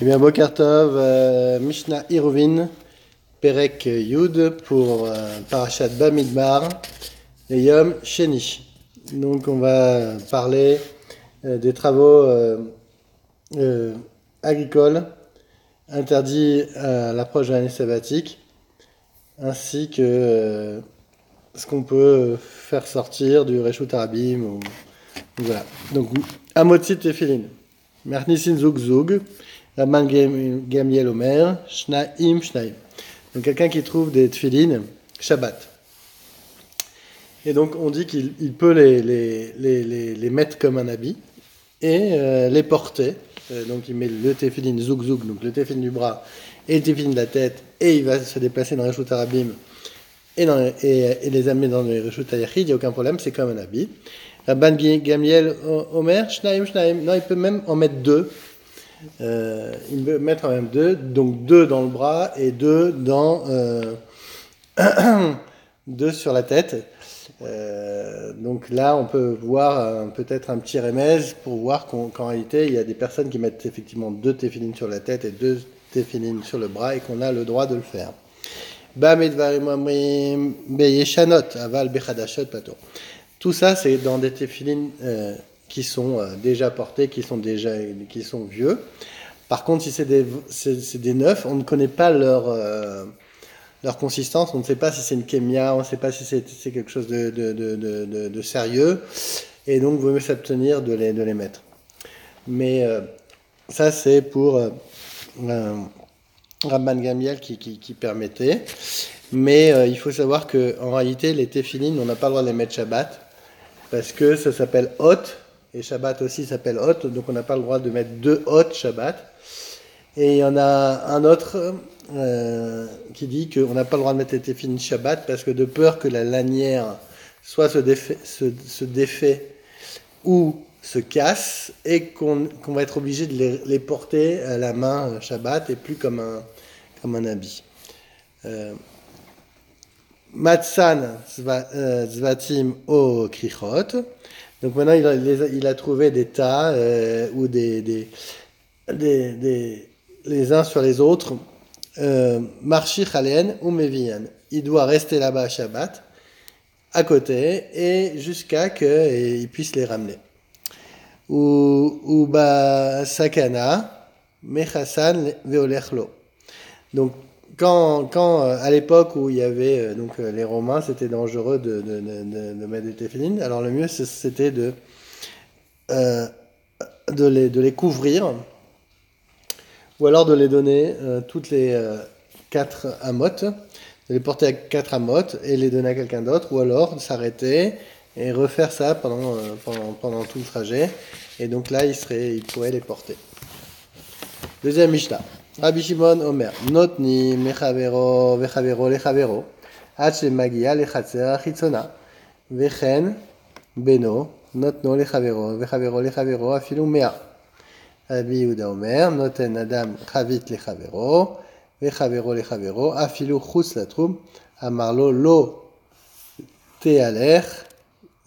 Eh bien, Boker Tov, Mishnah Iruvin, Perek Yud pour Parashat Bamidbar et Yom Sheni. Donc, on va parler des travaux agricoles interdits à l'approche de l'année sabbatique, ainsi que ce qu'on peut faire sortir du Reshut Harabim. Voilà. Donc, Amotzit Tefillin. Mernisin Zug Zug. Rabban Gamliel Omer, Shnaim Shnaim. Donc quelqu'un qui trouve des tefillin Shabbat. Et donc on dit qu'il peut les mettre comme un habit et les porter. Donc il met le tefillin Zouk Zouk, donc le tefillin du bras et le tefillin de la tête, et il va se déplacer dans les Reshut Harabim et les amener dans les Reshut HaYachid, il n'y a aucun problème, c'est comme un habit. Rabban Gamliel Omer, Shnaim Shnaim. Non, il peut même en mettre deux. Il veut mettre en même deux, donc deux dans le bras et deux deux sur la tête. Donc là, on peut voir peut-être un petit remèze pour voir qu'en réalité, il y a des personnes qui mettent effectivement deux téphilines sur la tête et deux téphilines sur le bras et qu'on a le droit de le faire. Tout ça, c'est dans des téphilines qui sont déjà portés, qui sont vieux. Par contre, si c'est des neufs, on ne connaît pas leur consistance, on ne sait pas si c'est une kémia, on ne sait pas si c'est quelque chose de sérieux, et donc il vaut mieux s'abstenir de les mettre. Mais ça, c'est pour Rabban Gamliel qui permettait. Mais il faut savoir qu'en réalité, les téphilines, on n'a pas le droit de les mettre Shabbat, parce que ça s'appelle hot, et Shabbat aussi s'appelle hot, donc on n'a pas le droit de mettre deux hot Shabbat. Et il y en a un autre qui dit qu'on n'a pas le droit de mettre les téphilines Shabbat, parce que de peur que la lanière soit se défait ou se casse, et qu'on va être obligé de les porter à la main Shabbat, et plus comme un habit. Matsan Zvatim o Krichot. Donc maintenant il a trouvé des tas ou les uns sur les autres. Marchi Chalen ou Mevian. Il doit rester là-bas à Shabbat, à côté, et jusqu'à qu'il puisse les ramener. Ou ba sakana mechassan veolechlo. Donc quand à l'époque où il y avait les Romains, c'était dangereux de mettre des téphilines. Alors le mieux c'était de les couvrir, ou alors de les donner toutes les 4 amotes, de les porter à 4 amotes et les donner à quelqu'un d'autre, ou alors de s'arrêter et refaire ça pendant tout le trajet. Et donc là, il pourrait les porter. Deuxième Mishnah. Rabbi Shimon Omer, Notni mechavero vechavero lechavero, ad shemagia lechatzer achitzona, vechen beno, notno lechavero vechavero lechavero afilu mea. Rabbi Yehuda Omer, noten adam chavit lechavero, vechavero lechavero, afilu chutz latrum, amarlo lo tealech,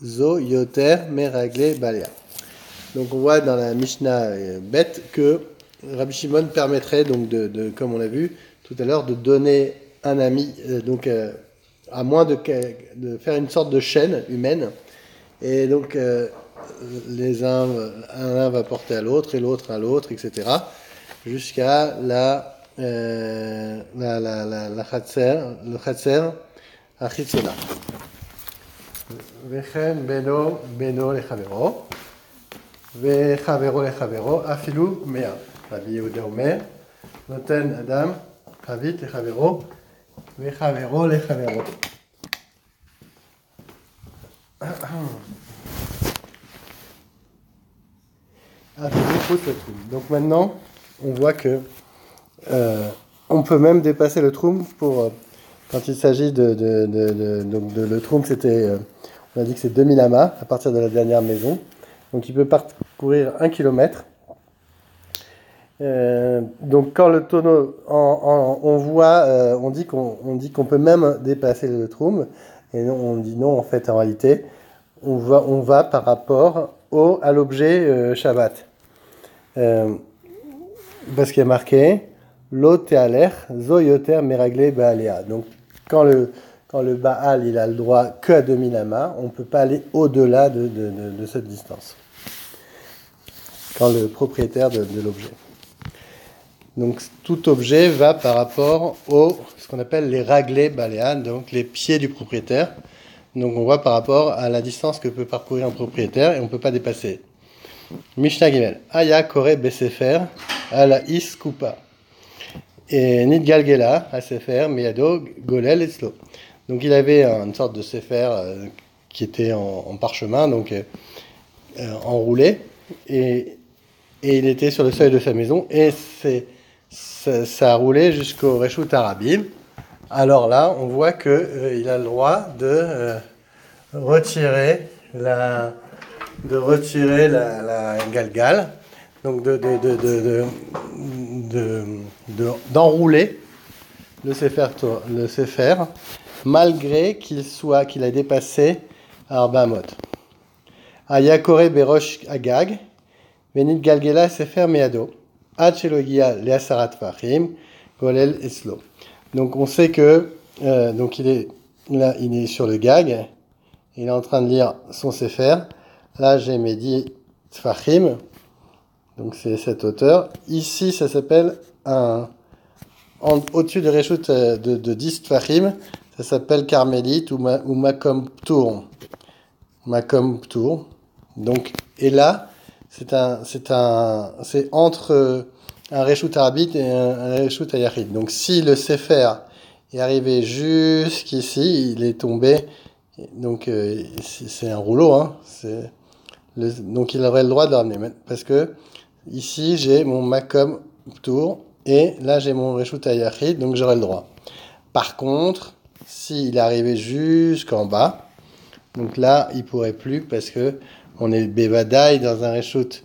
zo yoter meragle balia. Donc on voit dans la Mishnah bête que Rabbi Shimon permettrait donc comme on l'a vu tout à l'heure, de donner un ami, à moins de faire une sorte de chaîne humaine, et donc l'un va porter à l'autre et l'autre à l'autre, etc., jusqu'à le chatzer à chitzona. Vechen beno lechavero, vechavero lechavero, afilu mea. Rabbi Yehuda Omer, noten adam chavit lechavero, vechavero lechavero. Donc maintenant, on voit que on peut même dépasser le troum pour quand il s'agit donc le troum, on a dit que c'est 2000 amas à partir de la dernière maison. Donc il peut parcourir 1 kilomètre. Donc quand le tonneau, on dit qu'on peut même dépasser le troum, et on dit non, en fait, en réalité, on va par rapport à l'objet Shabbat. parce qu'il y a marqué Lo te'aler zo yoter meragle baalea. Donc, quand le Baal il a le droit que à 2000 amas, on ne peut pas aller au-delà de cette distance. Quand le propriétaire de l'objet. Donc, tout objet va par rapport ce qu'on appelle les raglés baléa, donc les pieds du propriétaire. Donc, on voit par rapport à la distance que peut parcourir un propriétaire et on ne peut pas dépasser. Mishnah Gimel. Aya kore besefer ala is kupa. Et nid galgela a sefer miyado golel eslo. Donc, il avait une sorte de sefer qui était en parchemin, donc enroulé, et il était sur le seuil de sa maison, et ça a roulé jusqu'au Reshut Arabim. Alors là, on voit qu'il a le droit de retirer la galgal, donc d'enrouler le sefer, malgré qu'il a dépassé Arba Amot. Ayakore Berosh Agag, Venit Galgela Sefer Meado, Ad Shelogia Leasarat Fahim, Golel Eslo. Donc on sait que donc il est sur le gag, il est en train de lire son Sefer. Là j'ai mes 10 Tfachim, donc c'est cette hauteur. Ici ça s'appelle au-dessus de Reshut de 10 Tfachim, ça s'appelle Carmélite ou Makom Ptour. Makom Ptour. Donc, et là, c'est entre un Reshut Arabit et un Reshut Ayachid. Donc, si le Sefer est arrivé jusqu'ici, il est tombé. Donc, c'est un rouleau, hein. Donc, il aurait le droit de le ramener. Parce que ici, j'ai mon Makom Ptour et là, j'ai mon Reshut Ayachid, donc j'aurai le droit. Par contre, s'il est arrivé jusqu'en bas, donc là, il pourrait plus parce que on est bevadaï dans un reshut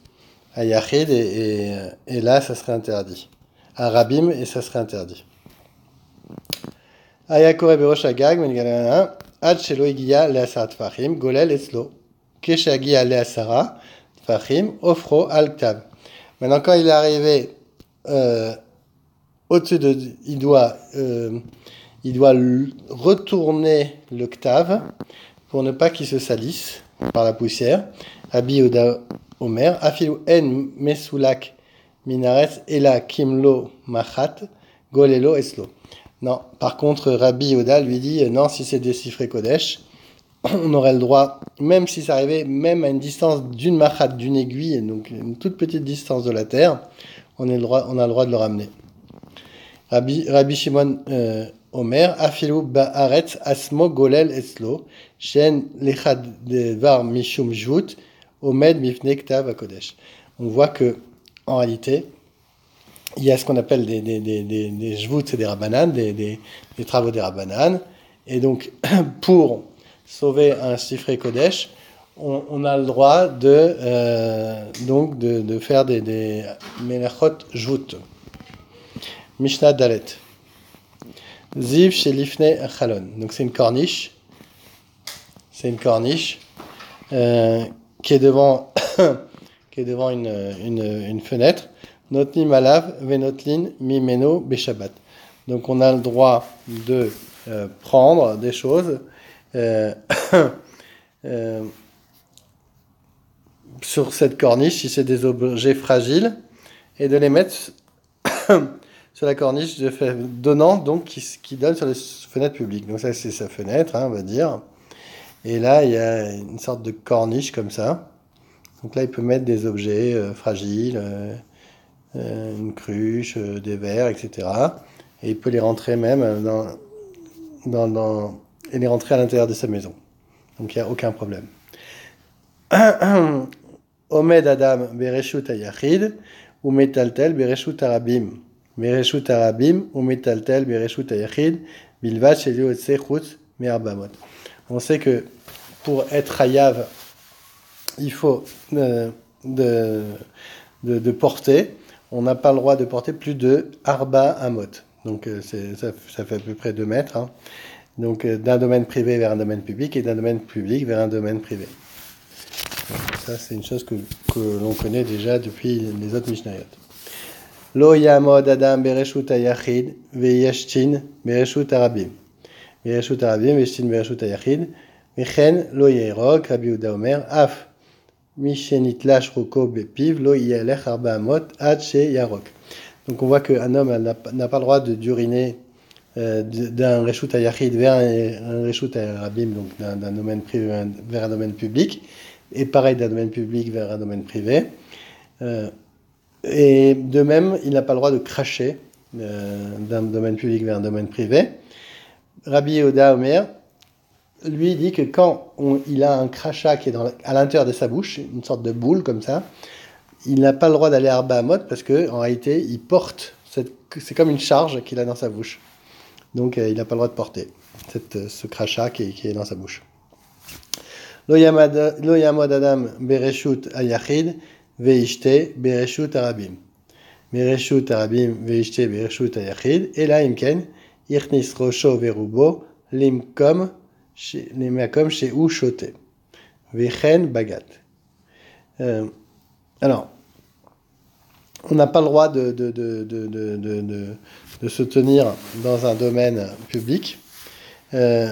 à Yachid et là, ça serait interdit. À Rabim, et ça serait interdit. Ayakore berosh agag, mengalana, ad shelo igia leasara tfachim, golel eslo. Keshagia leasara tfachim, offro al ktav. Maintenant, quand il est arrivé au-dessus il doit retourner le ktav pour ne pas qu'il se salisse par la poussière. Rabbi Yehuda Omer, afilu en mesulak minaretz ela kimlo machat golelo eslo. Non, par contre, Rabbi Yehuda lui dit non, si c'est décifré Kodesh, on aurait le droit, même si ça arrivait même à une distance d'une machat, d'une aiguille, donc une toute petite distance de la terre, on a le droit de le ramener. Rabbi Shimon Omer, afilu ba'aretz asmo golel eslo, shen lechad devar mishum jvut, omed mifne ktav hakodesh. On voit que, en réalité, il y a ce qu'on appelle des jvut, c'est des rabbanan, des travaux des rabbanan, et donc, pour sauver un sifré kodesh, on a le droit de faire des melachot jvut. Mishnah Dalet. Ziv chez Lifnei Chalon. Donc c'est une corniche. C'est une corniche qui est devant une fenêtre. Notni malav venotlin mimeno beshabbat. Donc on a le droit de prendre des choses sur cette corniche si c'est des objets fragiles et de les mettre sur la corniche donnant, donc qui donne sur les fenêtres publiques. Donc ça c'est sa fenêtre, hein, on va dire. Et là il y a une sorte de corniche comme ça. Donc là il peut mettre des objets fragiles, une cruche, des verres, etc. Et il peut les rentrer même et les rentrer à l'intérieur de sa maison. Donc il n'y a aucun problème. Omed Adam bereshut ayachid ou metaltel bereshut arabim. Bereshut arabim ou metaltel bereshut ayachid bilvad sheli otse chutz me'arbamot. On sait que pour être hayav, il faut de porter. On n'a pas le droit de porter plus de arba amot. Donc ça fait à peu près 2 mètres. Hein. Donc d'un domaine privé vers un domaine public et d'un domaine public vers un domaine privé. Donc, ça c'est une chose que l'on connaît déjà depuis les autres Mishnayot. Lo yamod adam bereshut hayachid veyeshtin bereshut harabim. Bereshut harabim veyeshtin bereshut hayachid. Vechen lo yeirog, Rabbi Yehuda Omer, af mishenitlash roko bepiv lo yelech arba amot ad she yarok. Donc on voit qu'un homme n'a pas le droit d'uriner d'un reshut hayachid vers un reshut harabim, donc d'un domaine privé vers un domaine public, et pareil d'un domaine public vers un domaine privé. Et de même, il n'a pas le droit de cracher d'un domaine public vers un domaine privé. Rabbi Yehuda Omer, lui, dit que quand il a un crachat qui est à l'intérieur de sa bouche, une sorte de boule comme ça, il n'a pas le droit d'aller à Arba Amot parce qu'en réalité, il porte, c'est comme une charge qu'il a dans sa bouche. Donc, il n'a pas le droit de porter ce crachat qui est dans sa bouche. Lo yamod adam bereshut hayachid veishte bereshut harabim. Bereshut harabim veishte bereshut hayachid. Et là, imken, irchnis rosho verubo limkom chez où choté. Vechen bagat. Alors, on n'a pas le droit de se tenir dans un domaine public et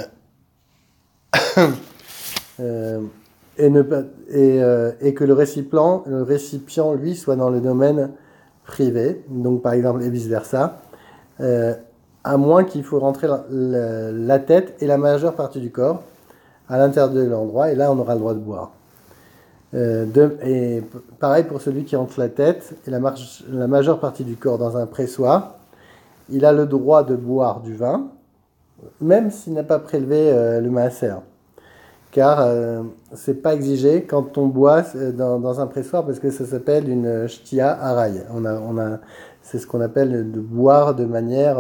que le récipient, lui, soit dans le domaine privé, donc par exemple, et vice-versa, à moins qu'il faut rentrer la tête et la majeure partie du corps à l'intérieur de l'endroit, et là, on aura le droit de boire. Et pareil pour celui qui rentre la tête et la majeure partie du corps dans un pressoir, il a le droit de boire du vin, même s'il n'a pas prélevé le maaser. Car c'est pas exigé quand on boit dans un pressoir parce que ça s'appelle une shtia araï. C'est ce qu'on appelle de boire de manière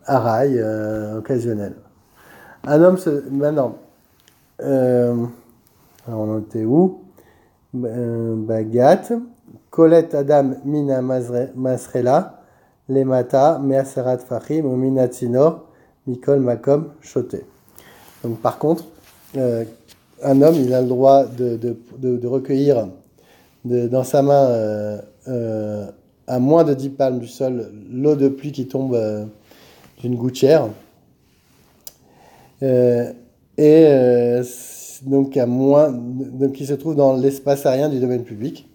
araï, occasionnelle. Un homme maintenant. Alors on était où? Bagat, Kolet Adam Mina Masrela, Lemata, Measerat Fachim, ou Minatinor, Mikol Makom Choté. Donc par contre, un homme, il a le droit de recueillir dans sa main, à moins de 10 palmes du sol, l'eau de pluie qui tombe d'une gouttière. Donc il se trouve dans l'espace aérien du domaine public.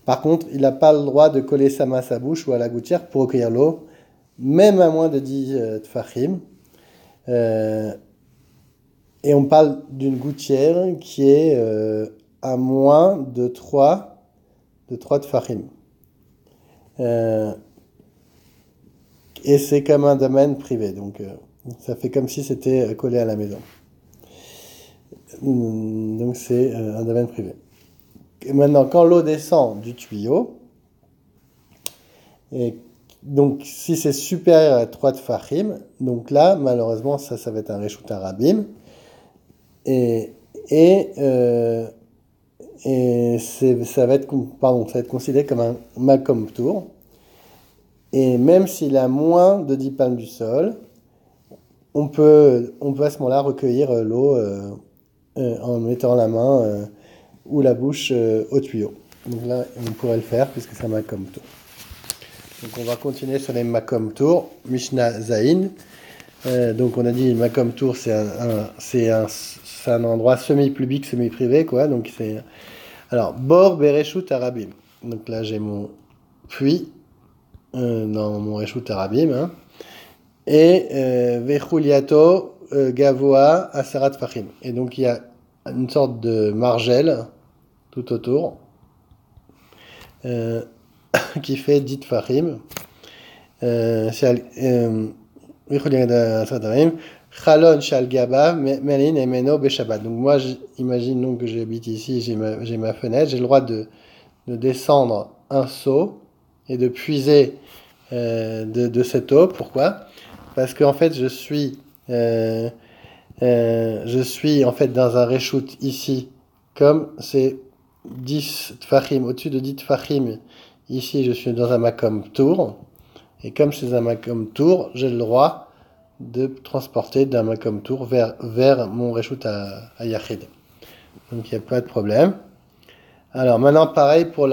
Par contre, il n'a pas le droit de coller sa main à sa bouche ou à la gouttière pour recueillir l'eau, même à moins de 10 tfachim. Et on parle d'une gouttière qui est à moins de 3 tfachim. Et c'est comme un domaine privé, donc ça fait comme si c'était collé à la maison. Donc c'est un domaine privé. Et maintenant, quand l'eau descend du tuyau, et donc si c'est supérieur à 3 tfachim, donc là, malheureusement, ça va être un reshut harabim, et ça va être considéré comme un makom tour, et même s'il a moins de 10 palmes du sol, on peut à ce moment-là recueillir l'eau en mettant la main ou la bouche au tuyau. Donc là, on pourrait le faire puisque c'est un makom tour. Donc on va continuer sur les makom tour. Mishnah Zain. Donc on a dit makom tour, c'est un endroit semi-public, semi-privé, quoi. Donc c'est alors bor bereshut harabim. Donc là j'ai mon puits dans mon reshut harabim, hein. Et vechuliato gavoa asarat fachim. Et donc il y a une sorte de margelle tout autour qui fait 10 fachim. Chalon shal gaba melin et meno beshabbat. Donc moi j'imagine donc que j'habite ici, j'ai ma fenêtre, j'ai le droit de descendre un seau et de puiser de cette eau. Pourquoi? Parce qu'en fait je suis en fait dans un reshoot ici, comme c'est 10 tfachim, au-dessus de 10 tfachim, ici je suis dans un makom tour, et comme c'est un makom tour, j'ai le droit de transporter d'un makom tour vers mon reshoot à Yachid. Donc il n'y a pas de problème. Alors maintenant pareil pour